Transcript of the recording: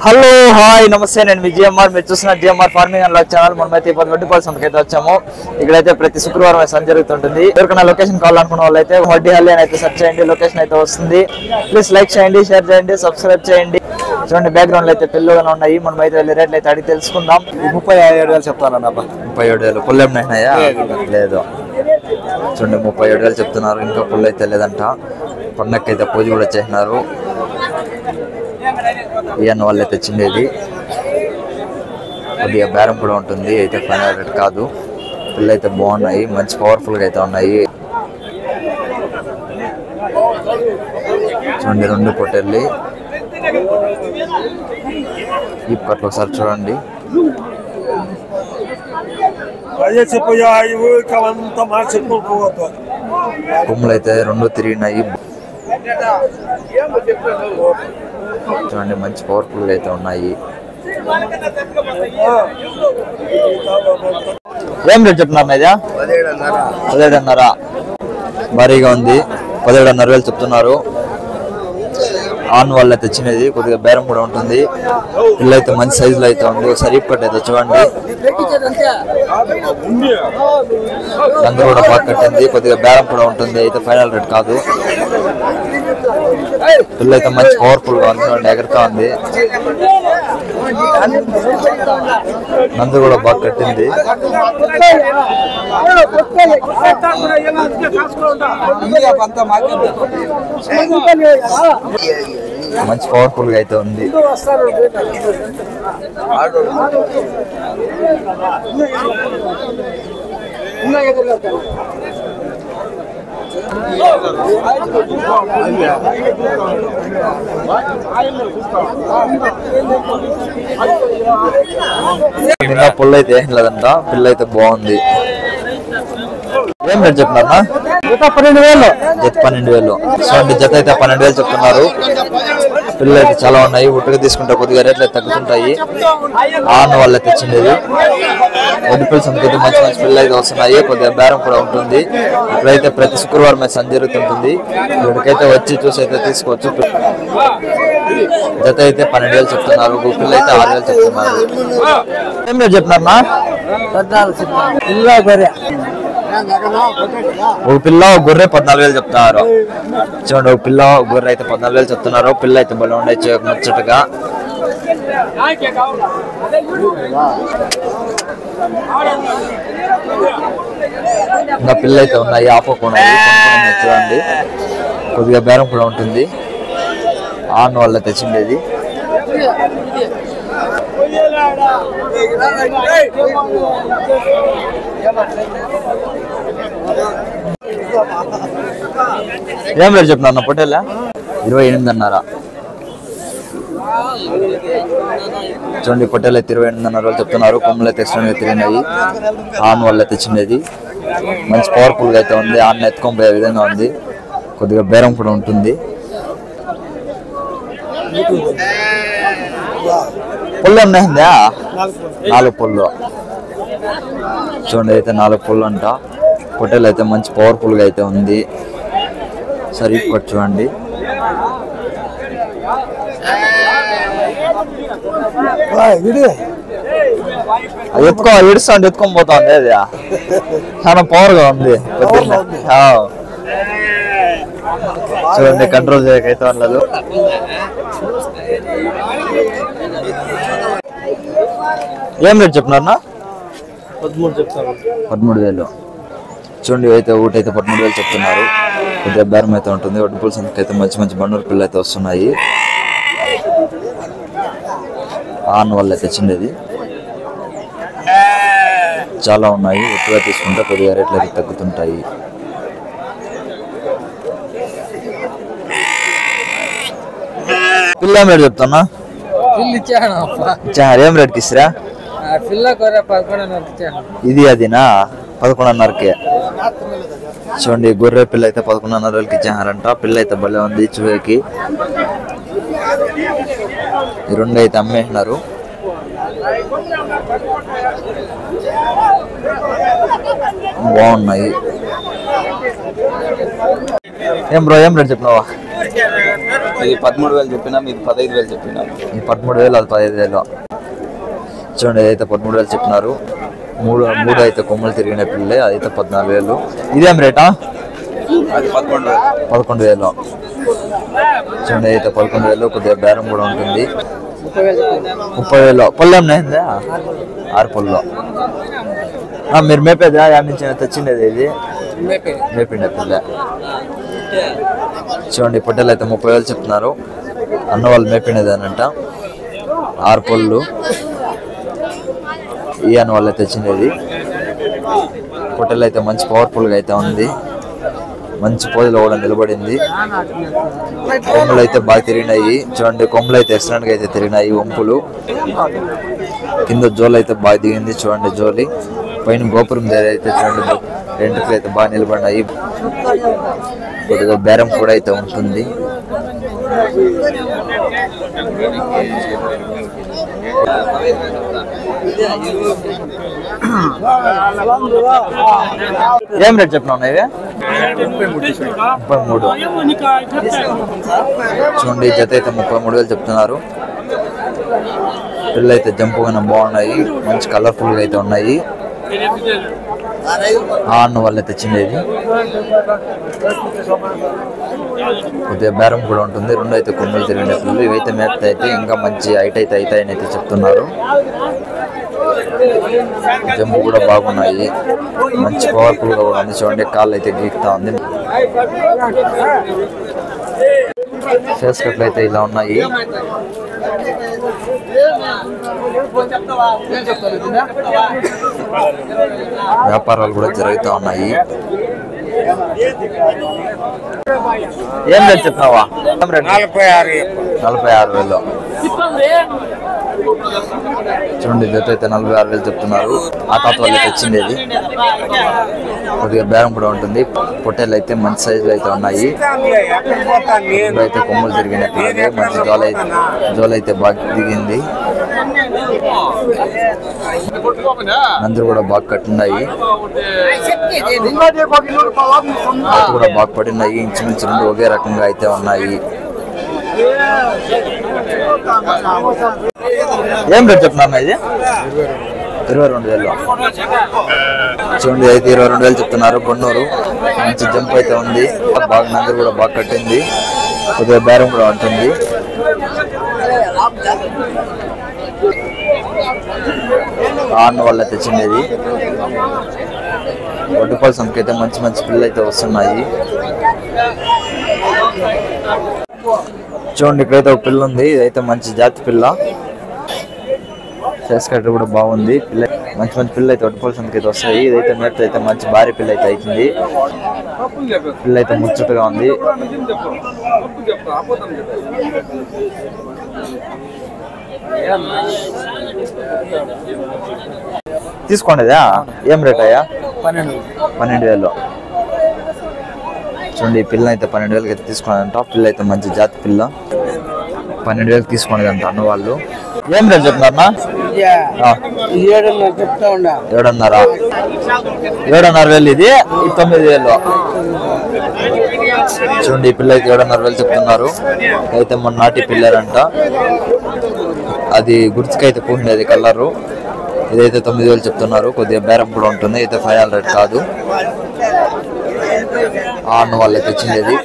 Hello hi నమస్తే నేను మీ GMR మీరు చూస్తున్న GMR farming and vlog channel. మనమైతే ఇప్పుడు వడ్డిపల్లి సంతకైతే వచ్చాము. ఇక్కడైతే ప్రతి శుక్రవారం సంత జరుగుతుంటుంది. ఎవరికైనా లొకేషన్ కావాలనుకున్న వాళ్ళైతే వడ్డిహల్లి అని అయితే సెర్చ్ చేయండి, లొకేషన్ అయితే వస్తుంది. ప్లీజ్ లైక్ చేయండి, షేర్ చేయండి, సబ్స్క్రైబ్ చేయండి. చూడండి బ్యాక్గ్రౌండ్ అయితే పిల్లలుగా ఉన్నాయి. మనమైతే వెళ్ళి రేట్లు అయితే అడిగి తెలుసుకుందాం. 37,000 చెప్తాను. 37,000 పుల్లు ఏమన్నాయా? లేదు చూడండి 37,000 చెప్తున్నారు. ఇంకా పుల్లు అయితే లేదంట. పండక్కైతే పూజ కూడా చేసినారు. ఈయన వాళ్ళే తెచ్చిండేది. కొద్దిగా బేరం కూడా ఉంటుంది. అయితే ఫైనల్ రేట్ కాదు. పిల్లలు అయితే బాగున్నాయి, మంచి పవర్ఫుల్గా అయితే ఉన్నాయి. చూడండి 2 పొట్టెల్లి ఈ కట్లు ఒకసారి చూడండి. కొమ్ములు అయితే 2 తిరిగినాయి. చూడండి మంచి పవర్ఫుల్ గా అయితే ఉన్నాయి. ఏం రేట్ చెప్తున్నారు? 17,500 భారీగా ఉంది. 17,500 చెప్తున్నారు. ఆన్ వాళ్ళ తెచ్చినది. కొద్దిగా బేరం కూడా ఉంటుంది. పిల్ల అయితే మంచి సైజులో అయితే ఉంది. ఒకసారి ఇప్పటి అయితే చూడండి. అందరూ కూడా బాగా కట్టింది. కొద్దిగా బేరం కూడా ఉంటుంది. అయితే ఫైనల్ రేట్ కాదు. పిల్ల అయితే మంచి పవర్ఫుల్ గా ఉంది. చూడండి ఎగరుతా ఉంది. నందు కూడా బాగా కట్టింది. మంచి పవర్ఫుల్ గా అయితే ఉంది. పుల్ల అయితే ఏం లేదంట. పిల్ల అయితే బాగుంది. ఏం రేట్ చెప్తున్నా? 12,000. జత 12,000. చూడండి జత అయితే 12,000 చెప్తున్నారు. పిల్లలు అయితే చాలా ఉన్నాయి. ఉట్టుగా తీసుకుంటే కొద్దిగా రేట్లు అయితే తగ్గుతుంటాయి. ఆన్ వాళ్ళ తెచ్చిండేది. వడ్డిపల్లి సంతకైతే మంచి మంచి పిల్లలు అయితే వస్తున్నాయి. కొద్దిగా బేరం కూడా ఉంటుంది. ఇప్పుడైతే ప్రతి శుక్రవారం అయితే సంత జరుగుతుంటుంది. ఇక్కడికైతే వచ్చి చూసి అయితే తీసుకోవచ్చు. జత అయితే 12,000 చెప్తున్నారు. పిల్లలు అయితే 6,000 చెప్తున్నారు. ఏం రేట్ చెప్తున్నారన్నా? 14,000. ఒక పిల్ల ఒక గొర్రె 14,000 చెప్తున్నారు. చూడండి ఒక పిల్ల ఒక గొర్రె అయితే 14,000 చెప్తున్నారు. పిల్ల అయితే బలం ఉండొచ్చు ముచ్చటగా. ఇంకా పిల్ల అయితే ఉన్నాయి. ఆపకుండా చూడండి. కొద్దిగా బేరం కూడా ఉంటుంది. ఆన్ వాళ్ళ తెచ్చిండేది. ఏం రేట్ చెప్తున్నా పొట్టేలా? 28,500. చూడండి పొట్టేలు అయితే 28,500 చెప్తున్నారు. కొమ్ములు అయితే ఎక్స్ట్రా తిరిగినాయి. ఆన్ వాళ్ళ తెచ్చినది. మంచి పవర్ఫుల్ గా అయితే ఉంది. ఆన్ ఎత్తుకొని పోయే విధంగా ఉంది. కొద్దిగా బేరం కూడా ఉంటుంది. పుల్లు ఉన్నాయిందా? 4 పుల్లు. చూడండి అయితే 4 పుల్లు అంట. పొట్టేలు అయితే మంచి పవర్ఫుల్ గా అయితే ఉంది. సరే ఇప్పుడు చూడండి. ఎత్తుకో ఇడుస్తాండి ఎత్తుకొని పోతుంది. అది చాలా పవర్ గా ఉంది. చూడండి కంట్రోల్ చేయకైతే ఉండదు. ఏం రేట్ చెప్తున్నారన్నా? 13,000. చూడండి అయితే ఒకటైతే 13,000 చెప్తున్నారు. కొద్దిగా బేరం అయితే ఉంటుంది. వడ్డిపల్లి సంతకి అయితే మంచి మంచి బండూరు పిల్లలు అయితే వస్తున్నాయి. ఆన్ వాళ్ళ తెచ్చిండేది. చాలా ఉన్నాయి. ఎక్కువగా తీసుకుంటే కొద్దిగా రేట్లు అయితే తగ్గుతుంటాయి. పిల్ల ఏం రేట్ చెప్తానా? ఏం రేట్కి ఇస్తారా? ఇది అదినా 11,500కి. చూడండి గొర్రె పిల్ల అయితే 11,500కి ఇచ్చారంట. పిల్ల అయితే భలే ఉంది చూసేకి. ఈ 2 అయితే అమ్మేసినారు. బాగున్నాయి. ఏం బ్రో ఏం రేట్ చెప్పినావా? ఇది 13,000 చెప్పినా, ఇది 15,000 చెప్పినా. ఈ 13,000 అది 15,000. చూడండి ఇదైతే 13,000 చెప్పినారు. మూడు అయితే కొమ్మలు తిరిగిన పిల్లలే, అదైతే 14,000. ఇదేం రేటా? అది 11,000. 11,000. చూడండి అయితే 11,000. కొద్దిగా బేరం కూడా ఉంటుంది. 30,000. పళ్ళు ఏమన్నా 6 పళ్ళు. మీరు మేపేదా? యాడ్ నుంచి తెచ్చిండేది ఇది మేపిండే పిల్ల. చూడండి పొట్టెలు అయితే 30,000 చెప్తున్నారు. అన్న వాళ్ళు మేపిండేదేనంట. 6 పళ్ళు ఈ అన్న వాళ్ళు తెచ్చిండేది. పొట్టెలు అయితే మంచి పవర్ఫుల్గా అయితే ఉంది. మంచి పోజులో కూడా నిలబడింది. కొమ్ములు అయితే బాగా తిరిగినాయి. చూడండి కొమ్ములు అయితే ఎక్సలెంట్ గా అయితే తిరిగినాయి. వంపులు కింద జోలు అయితే బాగా దిగింది. చూడండి జోలి పైన గోపురం దగ్గర అయితే చూడండి రెండుకులు అయితే బాగా నిలబడినాయి. కొద్దిగా బేరం కూడా అయితే ఉంటుంది. ఏం రేట్ చెప్పినా ఇవి? 33. చూడండి జత అయితే 33,000 చెప్తున్నారు. పిల్లలు అయితే జంపుగానే బాగున్నాయి. మంచి కలర్ఫుల్ గా అయితే ఉన్నాయి. అన్న వాళ్ళే తెచ్చిండేది. కొద్దిగా బేరం కూడా ఉంటుంది. 2 అయితే కొమ్ములు తిరిగిన పిల్లలు. ఇవైతే మేత అయితే ఇంకా మంచి హైట్ అయితే అవుతాయని అయితే చెప్తున్నారు. జంపు కూడా బాగున్నాయి. మంచి పవర్ఫుల్ గా కూడా ఉంది. చూడండి కాళ్ళు అయితే గీక్తా ఉంది. ఫేస్ కట్లు అయితే ఇలా ఉన్నాయి. వ్యాపారాలు కూడా జరుగుతూ ఉన్నాయి. ఏం రేట్ చెప్తావా? 46,000. చూడండి జత అయితే 46,000 చెప్తున్నారు. ఆ తాత వాళ్ళు తెచ్చిండేది. కొద్దిగా బేరం కూడా ఉంటుంది. పొట్టేలు అయితే మంచి సైజులో అయితే ఉన్నాయి. అయితే కొమ్ములు తిరిగిన పిల్లలే. మంచి జోలు అయితే బాగా దిగింది. నందులు కూడా బాగా కట్టున్నాయి. కూడా బాగా పడినాయి. ఇంచుమించు 2 ఒకే రకంగా అయితే ఉన్నాయి. ఏం రేట్ చెప్తున్నా ఇది? 22,000. చూడండి అయితే 22,000 చెప్తున్నారు. కొన్నూరు మంచి జంప్ అయితే ఉంది. బాగా నందులు కూడా బాగా కట్టింది. కొద్దిగా బేరం కూడా ఉంటుంది. అన్న వాళ్ళ తెచ్చిండేది. ఒడ్డుపల్లి సంఖ్య అయితే మంచి మంచి పిల్లలు అయితే వస్తున్నాయి. చూడండి ఇక్కడైతే ఒక పిల్ల ఉంది. ఇదైతే మంచి జాతి పిల్ల. ఫేస్ కట్ కూడా బాగుంది. పిల్ల మంచి మంచి పిల్లలు అయితే ఒడ్డుపల్లి సంఖ్య అయితే వస్తాయి. ఇదైతే మేత అయితే మంచి భారీ పిల్ల అయితే అవుతుంది. పిల్ల అయితే ముచ్చటగా ఉంది. తీసుకోండిదా? ఏం రేట్ అయ్యా? 12,000. చూడండి ఈ పిల్ల అయితే 12,000 అయితే తీసుకున్నాడంట. పిల్ల అయితే మంచి జాతి పిల్ల. 12,000 తీసుకునేదంట అన్న వాళ్ళు. ఏం రేట్ చెప్తున్నారన్నా? 7,500. ఇది 9,000. చూడండి ఈ పిల్ల అయితే 7,500 చెప్తున్నారు. అయితే మొన్న నాటి పిల్లరంట. అది గుర్తుకైతే పూసినది కలరు. ఇదైతే 9,000 చెప్తున్నారు. కొద్దిగా బేరం కూడా ఉంటుంది. అయితే 500 కాదు. అన్న వాళ్ళే తెచ్చిండేది.